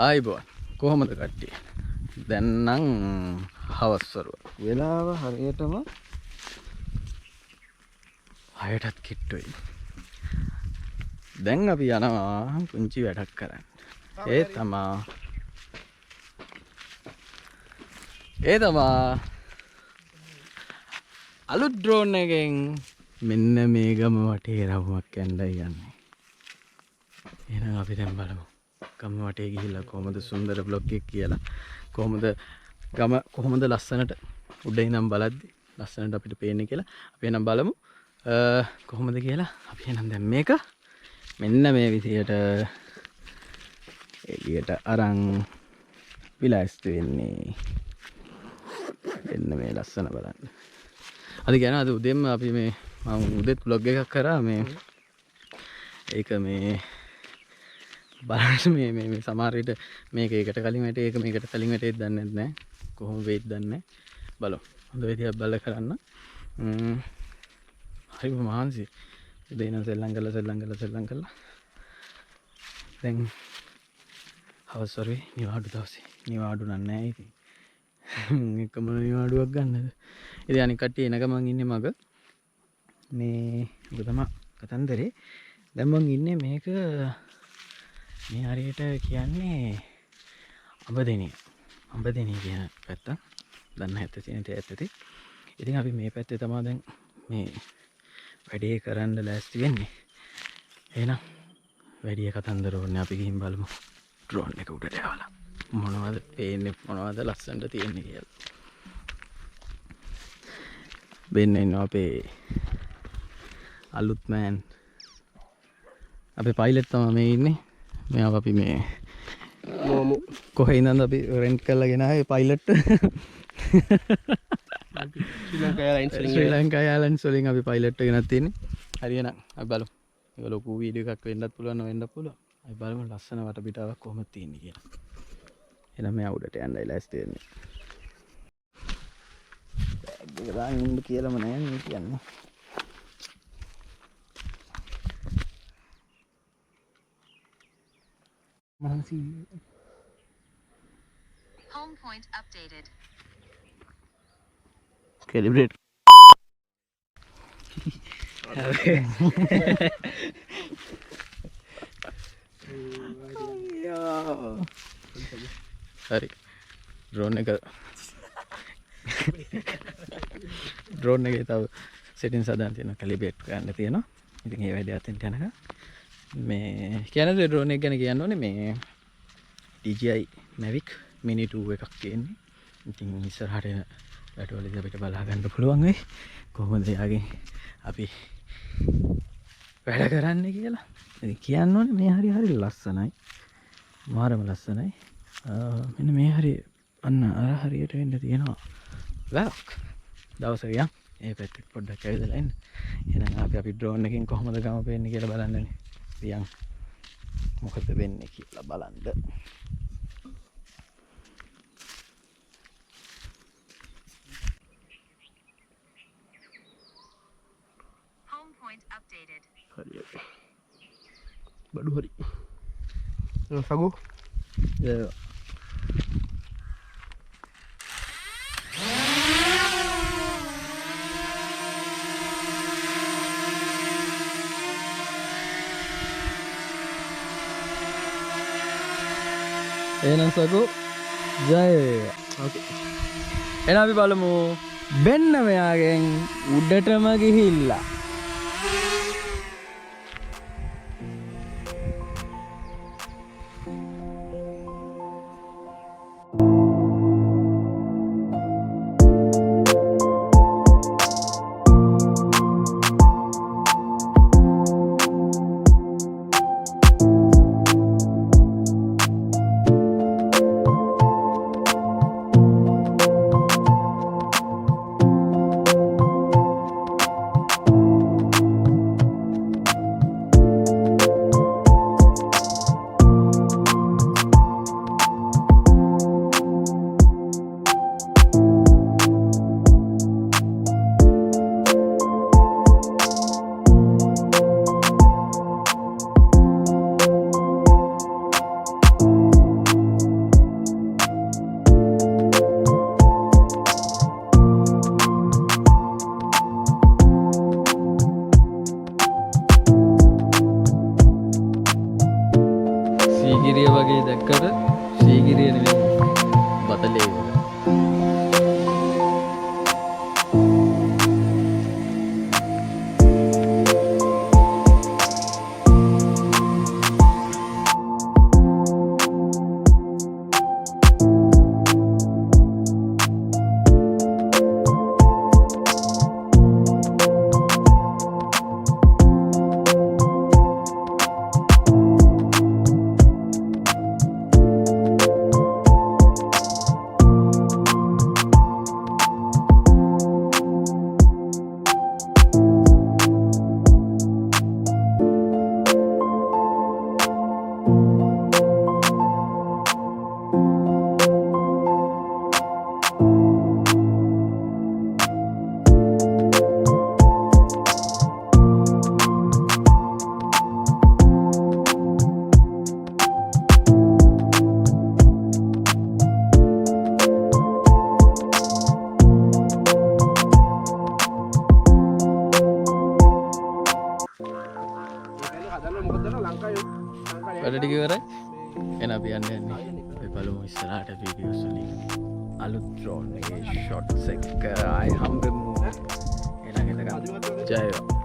ආයිබෝන් කොහොමද කට්ටිය? දැන් නම් හවස් වරුව. වෙලාව හරියටම 6ටත් කිට්ටුයි. දැන් අපි යනවා පුංචි වැඩක් කරන්න. ඒ තමා අලුත් ඩ්‍රෝන් එකෙන් මෙන්න මේ ගම වටේ රවුමක් යන්නයි යන්නේ. එහෙනම් අපි දැන් බලමු. ගම වටේ ගිහිල්ලා කොහොමද සුන්දර බ්ලොග් එක කියලා. කොහොමද ගම කොහොමද ලස්සනට උඩ ඉඳන් බලද්දි ලස්සනට අපිට පේන්නේ කියලා. අපි එනම් බලමු. කොහොමද කියලා. අපි එනම් දැන් මේක මෙන්න මේ විදියට එළියට අරන් විලාස්තු වෙන්නේ. එන්න මේ ලස්සන බලන්න. අද කියන අද උදේම අපි මේ මම උදේත් vlog එකක් කරා මේ ඒක මේ බලන්න මේ සමහර විට මේක ඒකට කලින් වැටේ ඒක මේකට කලින් වැටේද දන්නේ නැහැ. කොහොම වෙයිද දන්නේ නැහැ. බලමු. හොඳ විදිහට බලලා කරන්න. හරිම මහන්සි. උදේ ඉඳන් සෙල්ලම් කළා. දැන් හවස් වරුවේ නිවාඩු දවසේ. නිවාඩු නෑ ඉතින්. එකම නිවාඩුවක් ගන්නද? ඉතින් අනික කට්ටිය එනකම මං ඉන්නේ මග. මේ ඔබ තමයි කතන්දරේ. දැන් මං ඉන්නේ මේක මේ හරියට කියන්නේ අඹදෙනිය කියන පැත්ත. දන්න හැත්ත තියෙන ඇත්තටි. ඉතින් අපි මේ පැත්තේ තමයි දැන් මේ වැඩේ කරන්න ලෑස්ති වෙන්නේ. එහෙනම් වැඩි කතන්දර ඕනේ අපි ගිහින් බලමු. ඩ්‍රෝන් එක උඩට යවලා. මොනවද පේන්නේ මොනවද ලස්සනට තියෙන්නේ කියලා. වෙන්න ඉන්නවා අපේ අලුත් මෑන්. අපේ පයිලට් තමයි මේ ඉන්නේ. මෙයාව අපි මේ කොහේ ඉඳන්ද අපි රෙන්ට් කරලා ගෙන ආවේ පයිලට්. ශ්‍රී ලංකා එයර්ලයින්ස් වලින් අපි පයිලට් එක ගෙනත් තියෙන්නේ. හරියනම් අපි බලමු. ඒක ලොකු වීඩියෝ එකක් වෙන්නත් පුළුවන් වෙන්නත් පුළුවන්. අපි බලමු ලස්සන වටපිටාවක් කොහොමද තියෙන්නේ කියලා. එහෙනම් මෙයා උඩට යන්නයි ලෑස්ති වෙන්නේ. බෑග් එක දාන්න ඉන්න කියලාම නෑ මේ කියන්නේ. මහන්සි. Home point updated. Calibrate. හරි. ඩ්‍රෝන් එකේ තව සෙටින්ස් හදාන්න තියෙනවා. කැලිබ්‍රේට් කරන්න තියෙනවා. ඉතින් ඒ වැඩේ අතෙන්ට යනකම් මේ කියන්නේ ඩ්‍රෝන් එක ගැන කියන්න ඕනේ මේ DJI mavic mini 2 එකක් තියෙන්නේ. ඉතින් ඉස්සරහට එන වැඩවලදී අපිට බලා ගන්න පුළුවන් වෙයි. කොහොමද යාගේ අපි වැඩ කරන්නේ කියලා. ඉතින් කියන්න ඕනේ මේ හරි ලස්සනයි. මාරම ලස්සනයි. මෙන්න මේ හරි අන්න අර හරියට වෙන්න තියෙනවා. වැක්. දවසක යම් ඒ පැත්තට පොඩ්ඩක් ඇවිදලා එන්න. එහෙනම් අපි ඩ්‍රෝන් එකෙන් කොහොමද ගම පේන්නේ කියලා බලන්නනේ. යම් මොකද වෙන්නේ කියලා බලන්න. Home point updated. හරි. බඩු හරි. සගෝ ඒ එහෙනම් සකෝ ජය වේවා. ඕකේ. එහෙනම් අපි බලමු වෙන්න මෙයාගෙන් උඩටම ගිහිල්ලා. සීගිරිය වගේ දැක්කට සීගිරිය නෙමෙයි බතලේ වගේ. වැඩ ටික ඉවරයි. එහෙනම් අපි යන්නේ. අපි බලමු ඉස්සරහට වීඩියෝස් වලින් අලුත් ඩ්‍රෝන් එකේ ෂොට්ස් එක ආයි හම්බෙමු. එහෙනම් ජය වේවා.